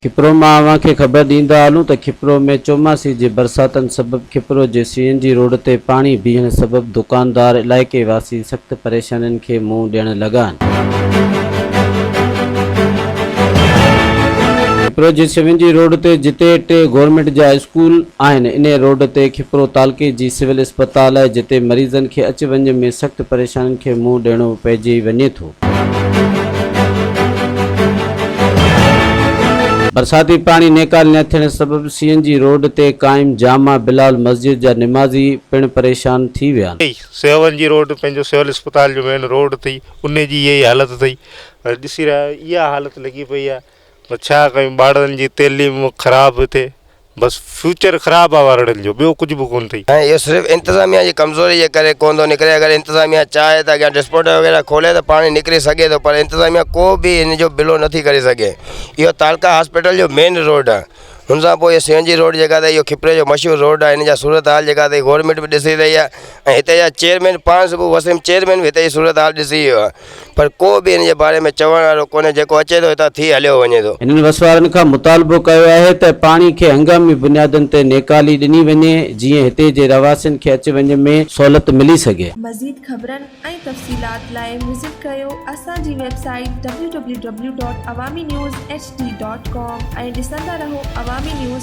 खिपरो में अवां खे ख़बर ॾींदा हलूं त खिपरो में चौमासी जी बरसातनि सबबि खिपरो जे CNG रोड ते पाणी बीहण सबबि दुकानदार इलाइक़े वासी सख़्त परेशानियुनि खे मुंहुं ॾियण लॻा आहिनि। खिपरो जे CNG रोड ते जिते टे गवर्नमेंट जा स्कूल आहिनि, इन रोड ते खिपरो तालुके जी सिविल अस्पताल आहे, जिते मरीज़नि खे अच वञ में सख़्त परेशानियुनि खे मुंहुं ॾियणो पइजी वञे थो। बरसाती पानी नेकाल न थियण सबबि CNG रोड ते क़ाइम जामा बिलाल मस्जिद जा निमाज़ी पिण परेशान थी विया आहिनि। सेवन जी रोड पंहिंजो सिविल अस्पताल जो मेन रोड अथई, उन जी इहा ई हालत अथई। ॾिसी रहिया इहा हालत लॻी पई आहे। पर छा कयूं, ॿारनि जी तइलीम ख़राबु थिए, बसि फ्यूचर ख़राबु आहे ॿारनि जो, ॿियो कुझु बि कोन अथई। ये सिर्फ़ इंतज़ामिया जी कमज़ोरी जे करे कोन थो निकिरे। अगरि इंतज़ामिया चाहे त अॻियां डिस्पोट वग़ैरह खोले त पाणी निकिरी सघे थो, पर इंतज़ामिया को बि इन जो बिलो नथी करे सघे। इहो तालका हॉस्पिटल जो मेन रोड आहे। हुन सां पोइ इहो CNG रोड जेका अथई, इहो खिपरे जो मशहूरु रोड आहे। इन जा सूरत हाल जेका अथई गवर्नमेंट बि ॾिसी रही आहे, ऐं हिते जा चेयरमैन पाण सुबुह वसीम चेयरमैन बि हिते जी सूरत हाल ॾिसी वियो आहे, पर को बि इन जे बारे में चवण वारो कोन्हे। जेको अचे थो हितां थी हलियो वञे थो। इन्हनि वसवारनि खां मुतालबो कयो आहे त पाणी खे हंगामी बुनियादनि ते नेकाली ॾिनी वञे, जीअं हिते जे रवासियुनि खे अच वञ में सहूलियत मिली सघे। मज़ीद ख़बरनि ऐं तफ़सीलात लाइ विज़िट कयो असांजी वेबसाइट www.awamiNewsHD.com ऐं ॾिसंदा रहो अवामी न्यूज़।